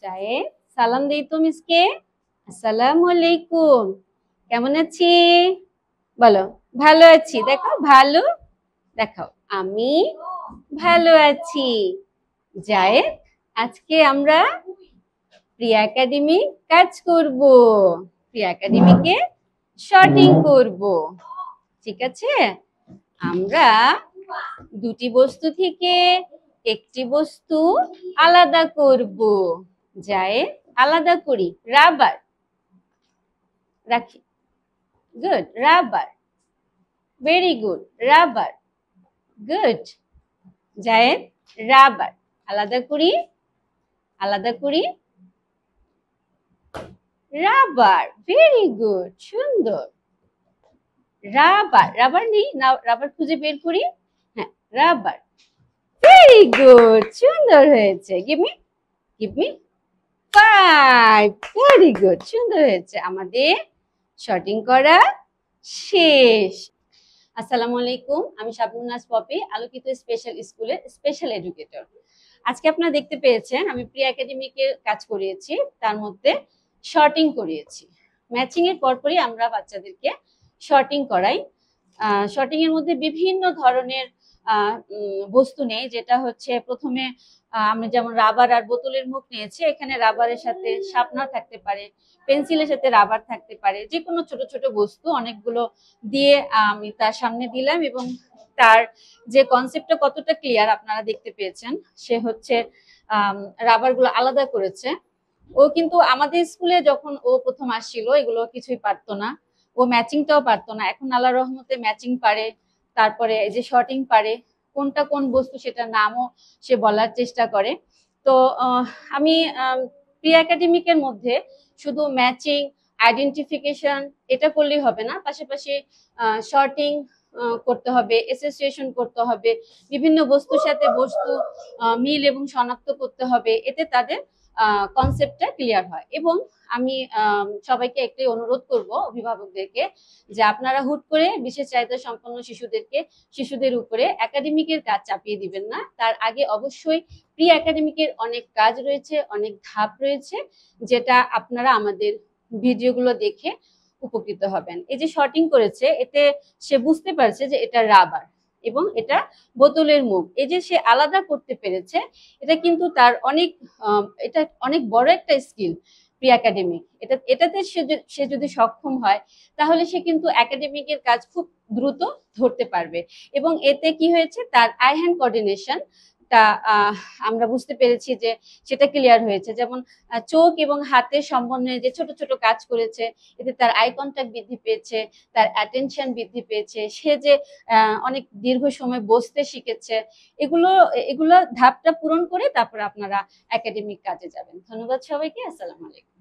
জায়েদ, সালাম দেই তো মিসকে। আসসালামু আলাইকুম। কেমন আছি? বলো। ভালো আছি। দেখো ভালো। দেখাও। আমি ভালো আছি। জায়েদ, আজকে আমরা প্রিয়া একাডেমি কাজ করব। প্রিয়া একাডেমিকে শর্টিং করব। ঠিক আছে? আমরা দুটি বস্তু থেকে একটি বস্তু আলাদা করব। জায়েদ, আলাদা করি। রাবার রাখি। Good. Rubber. Very good. Rubber. Good. Zayed, rubber আলাদা করি। আলাদা করি। রাবার। Very good. সুন্দর। রাবার। রাবার নেই না, রাবার খুঁজে বের করি। হ্যাঁ, রাবার। Very good. সুন্দর হয়েছে। Give me. Give me 5। Very good. সুন্দর হয়েছে। আমাদের শর্টিং করা শেষ। আসসালামু আলাইকুম। আমি শাবনুন্নাস পপি, আলোকিত স্পেশাল স্কুলের স্পেশাল এডুকেটর। আজকে আপনারা দেখতে পেয়েছেন আমি প্রি একাডেমিকে কাজ করিয়েছি, তার মধ্যে শর্টিং করিয়েছি। ম্যাচিং এর পরপরই আমরা বাচ্চাদেরকে শর্টিং করাই। শর্টিং এর মধ্যে বিভিন্ন ধরনের বস্তু নেই, যেটা হচ্ছে প্রথমে আমি যেমন রাবার আর বোতলের মুখ নিয়েছি। এখানে রাবারের সাথে শার্পনার থাকতে পারে, পেন্সিলের সাথে রাবার থাকতে পারে, যে কোনো ছোট ছোট বস্তু অনেকগুলো দিয়ে আমি তার সামনে দিলাম এবং তার যে কনসেপ্টটা কতটা ক্লিয়ার আপনারা দেখতে পেয়েছেন। সে হচ্ছে রাবার গুলো আলাদা করেছে। ও কিন্তু আমাদের স্কুলে যখন ও প্রথম আসছিল এগুলো কিছুই পারতো না, ও ম্যাচিংটাও পারতো না। এখন আল্লাহর রহমতে ম্যাচিং পারে, তারপরে এই যে শর্টিং পারে, কোনটা কোন বস্তু সেটার নামও সে বলার চেষ্টা করে। তো আমি প্রি একাডেমিকের মধ্যে শুধু ম্যাচিং, আইডেন্টিফিকেশন এটা করলেই হবে না, পাশাপাশি শর্টিং করতে হবে, অ্যাসোসিয়েশন করতে হবে, বিভিন্ন বস্তুর সাথে বস্তু মিল এবং শনাক্ত করতে হবে, এতে তাদের কনসেপ্টটা ক্লিয়ার হয়। এবং আমি সবাইকে একটাই অনুরোধ করব, অভিভাবকদেরকে, যে আপনারা হুট করে বিশেষ চাহিদা সম্পন্ন শিশুদের উপরে একাডেমিকের কাজ চাপিয়ে দিবেন না। তার আগে অবশ্যই প্রি একাডেমিকের অনেক কাজ রয়েছে, অনেক ধাপ রয়েছে, যেটা আপনারা আমাদের ভিডিওগুলো দেখে উপকৃত হবেন। এই যে শর্টিং করেছে, এতে সে বুঝতে পারছে যে এটা রাবার এবং এটা বোতলের মুখ। এই যে সে আলাদা করতে পেরেছে, এটা কিন্তু তার এটা অনেক বড় একটা স্কিল। প্রি একাডেমিক এটাতে সে যদি সক্ষম হয়, তাহলে সে কিন্তু একাডেমিকের কাজ খুব দ্রুত ধরতে পারবে। এবং এতে কি হয়েছে, তার আই হ্যান্ড কোঅর্ডিনেশন টা আমরা বুঝতে পেরেছি যে সেটা ক্লিয়ার হয়েছে। যেমন চোখ এবং হাতের সমন্বয়ে যে ছোট ছোট কাজ করেছে, এতে তার আই কন্ট্যাক্ট বৃদ্ধি পেয়েছে, তার অ্যাটেনশন বৃদ্ধি পেয়েছে, সে যে অনেক দীর্ঘ সময় বসতে শিখেছে। এগুলো এগুলো ধাপটা পূরণ করে তারপর আপনারা একাডেমিক কাজে যাবেন। ধন্যবাদ সবাইকে। আসসালামু আলাইকুম।